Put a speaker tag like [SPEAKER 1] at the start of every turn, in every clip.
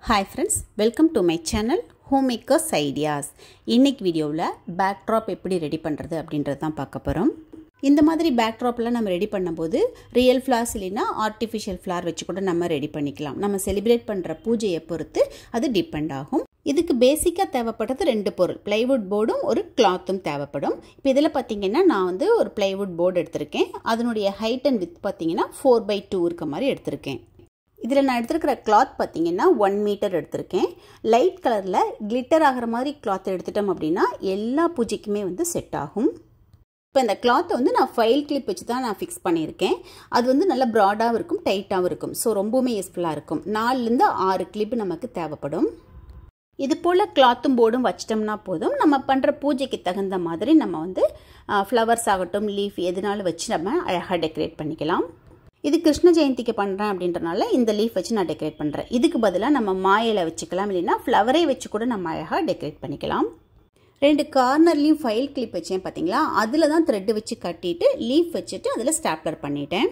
[SPEAKER 1] Hi friends, welcome to my channel Homemakers Ideas. இன்னைக்கு வீடியோவில் backdrop எப்படி ரெடி பண்ணுறது அப்படின்றது தான் பார்க்க போகிறோம். இந்த மாதிரி பேக்ட்ராப்லாம் நம்ம ரெடி பண்ணும்போது ரியல் ஃப்ளார்ஸ் இல்லைன்னா ஆர்டிஃபிஷியல் ஃப்ளார் வச்சு கூட நம்ம ரெடி பண்ணிக்கலாம். நம்ம செலிப்ரேட் பண்ணுற பூஜையை பொறுத்து அது டிபெண்ட் ஆகும். இதுக்கு பேசிக்காக தேவைப்படுறது ரெண்டு பொருள், பிளைவுட் போர்டும் ஒரு கிளாத்தும் தேவைப்படும். இப்போ இதில் பார்த்தீங்கன்னா நான் ஒரு பிளைவுட் போர்டு எடுத்திருக்கேன். அதனுடைய ஹைட் அண்ட் வித் பார்த்தீங்கன்னா 4/2 இருக்க மாதிரி எடுத்திருக்கேன். இதில் நான் எடுத்துருக்கிற கிளாத் பார்த்தீங்கன்னா 1 மீட்டர் எடுத்திருக்கேன். லைட் கலரில் கிளிட்டர் ஆகிற மாதிரி கிளாத் எடுத்துட்டோம் அப்படின்னா எல்லா பூஜைக்குமே செட் ஆகும். இப்போ இந்த கிளாத்தை நான் ஃபைல் கிளிப் வச்சு தான் நான் ஃபிக்ஸ் பண்ணியிருக்கேன். அது நல்லா ப்ராடாகவும் இருக்கும், டைட்டாகவும் இருக்கும். ஸோ ரொம்பவுமே யூஸ்ஃபுல்லாக இருக்கும். 4லேருந்து 6 கிளிப் நமக்கு தேவைப்படும். இது போல் கிளாத்தும் போர்டும் வச்சிட்டோம்னா போதும். நம்ம பண்ணுற பூஜைக்கு தகுந்த மாதிரி நம்ம ஃப்ளவர்ஸ் ஆகட்டும், லீஃப் எதுனாலும் வச்சு நம்ம அழகாக டெக்கரேட் பண்ணிக்கலாம். இது கிருஷ்ண ஜெயந்திக்கு பண்ணுறேன் அப்படின்றனால இந்த லீஃப் வச்சு நான் டெக்கரேட் பண்ணுறேன். இதுக்கு பதிலாக நம்ம மாயில வச்சுக்கலாம், இல்லைன்னா ஃப்ளவரே வச்சு கூட நம்ம அழகாக டெக்கரேட் பண்ணிக்கலாம். 2 கார்னர்லேயும் ஃபைல் கிளிப் வச்சேன் பார்த்தீங்களா, அதில் தான் த்ரெட்டு வச்சு கட்டிட்டு லீஃப் வச்சுட்டு அதில் ஸ்டாப்லர் பண்ணிட்டேன்.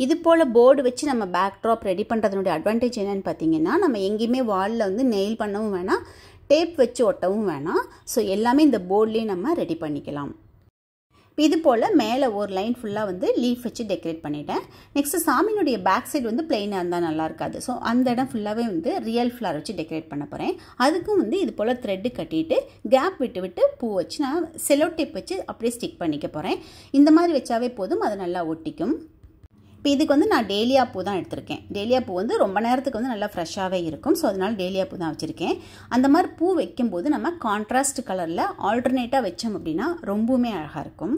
[SPEAKER 1] இது போல் போர்டு வச்சு நம்ம பேக்ட்ராப் ரெடி பண்ணுறதுனுடைய அட்வான்டேஜ் என்னன்னு பார்த்தீங்கன்னா, நம்ம எங்கேயுமே வாலில் நெயில் பண்ணவும் வேணாம், டேப் வச்சு ஒட்டவும் வேணாம். ஸோ எல்லாமே இந்த போர்ட்லேயே நம்ம ரெடி பண்ணிக்கலாம். இது போல் மேலே ஒரு லைன் ஃபுல்லாக லீஃப் வச்சு டெக்கரேட் பண்ணிட்டேன். நெக்ஸ்ட்டு சாமியினுடைய பேக் சைடு பிளெயினாக இருந்தால் நல்லா இருக்காது. ஸோ அந்த இடம் ஃபுல்லாகவே ரியல் ஃப்ளார் வச்சு டெக்கரேட் பண்ண போகிறேன். அதுக்கும் இது போல் த்ரெட்டு கட்டிட்டு கேப் விட்டு விட்டு பூ வச்சு நான் செலோ டேப் வச்சு அப்படியே ஸ்டிக் பண்ணிக்க போகிறேன். இந்த மாதிரி வச்சாவே போதும், அது நல்லா ஒட்டிக்கும். இப்போ இதுக்கு நான் டேலியா பூ தான் எடுத்திருக்கேன். டேலியா பூ ரொம்ப நேரத்துக்கு நல்லா ஃப்ரெஷ்ஷாகவே இருக்கும். ஸோ அதனால் டேலியா பூ தான் வச்சுருக்கேன். அந்த மாதிரி பூ வைக்கும்போது நம்ம கான்ட்ராஸ்ட் கலரில் ஆல்டர்னேட்டாக வச்சோம் அப்படின்னா ரொம்பவுமே அழகாக இருக்கும்.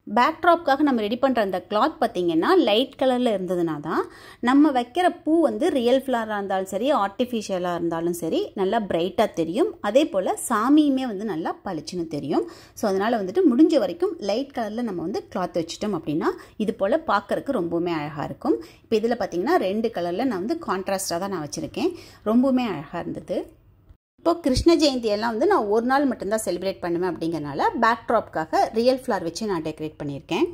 [SPEAKER 1] பேக்ட்ராப்காக நம்ம ரெடி பண்ணுற அந்த கிளாத் பார்த்திங்கன்னா லைட் கலரில் இருந்ததுனா தான் நம்ம வைக்கிற பூ ரியல் ஃப்ளாராக இருந்தாலும் சரி, ஆர்டிஃபிஷியலாக இருந்தாலும் சரி நல்லா பிரைட்டாக தெரியும். அதே போல் சாமியுமே நல்லா பளிச்சுன்னு தெரியும். ஸோ அதனால் முடிஞ்ச வரைக்கும் லைட் கலரில் நம்ம கிளாத் வச்சுட்டோம் அப்படின்னா இது போல் பார்க்குறதுக்கு ரொம்பவுமே அழகாக இருக்கும். இப்போ இதில் பார்த்திங்கன்னா 2 கலரில் நான் கான்ட்ராஸ்டாக தான் நான் வச்சுருக்கேன். ரொம்பவுமே அழகாக இருந்தது. இப்போ கிருஷ்ண ஜெயந்தி எல்லாம் நான் ஒரு நாள் மட்டும்தான் செலிப்ரேட் பண்ணுவேன். அப்படிங்கிறனால பேக்ட்ராப்காக ரியல் ஃப்ளார் வச்சு நான் டெக்கரேட் பண்ணியிருக்கேன்.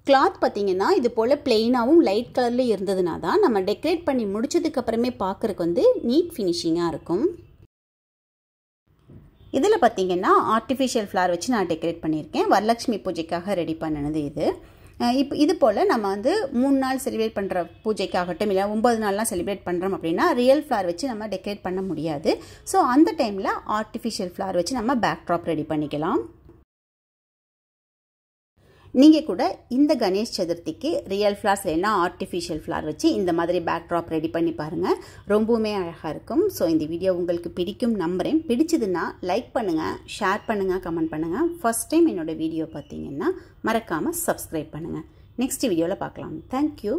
[SPEAKER 1] கிளாத் பார்த்தீங்கன்னா இது போல் பிளெயினாகவும் லைட் கலர்லேயும் இருந்ததுனா தான் நம்ம டெக்கரேட் பண்ணி முடிச்சதுக்கு அப்புறமே பார்க்குறதுக்கு நீட் ஃபினிஷிங்காக இருக்கும். இதில் பார்த்தீங்கன்னா ஆர்டிஃபிஷியல் ஃப்ளார் வச்சு நான் டெக்கரேட் பண்ணியிருக்கேன். வரலட்சுமி பூஜைக்காக ரெடி பண்ணினது இது. இப்போ இது போல் நம்ம 3 நாள் செலிப்ரேட் பண்ணுற பூஜைக்காகட்டும், இல்லை 9 நாள்லாம் செலிப்ரேட் பண்ணுறோம் அப்படின்னா ரியல் ஃப்ளார் வச்சு நம்ம டெக்கரேட் பண்ண முடியாது. ஸோ அந்த டைமில் ஆர்டிஃபிஷியல் ஃப்ளார் வச்சு நம்ம பேக்ட்ராப் ரெடி பண்ணிக்கலாம். நீங்கள் கூட இந்த கணேஷ் சதுர்த்திக்கு ரியல் ஃப்ளார்ஸ் இல்லைன்னா ஆர்டிஃபிஷியல் ஃப்ளார் வச்சு இந்த மாதிரி பேக்ட்ராப் ரெடி பண்ணி பாருங்கள். ரொம்பவுமே அழகாக இருக்கும். ஸோ இந்த வீடியோ உங்களுக்கு பிடிக்கும் நம்புகிறேன். பிடிச்சதுன்னா லைக் பண்ணுங்கள், ஷேர் பண்ணுங்கள், கமெண்ட் பண்ணுங்கள். ஃபர்ஸ்ட் டைம் என்னோடய வீடியோ பார்த்தீங்கன்னா மறக்காமல் சப்ஸ்கிரைப் பண்ணுங்கள். நெக்ஸ்ட் வீடியோவில் பார்க்கலாம். தேங்க்யூ.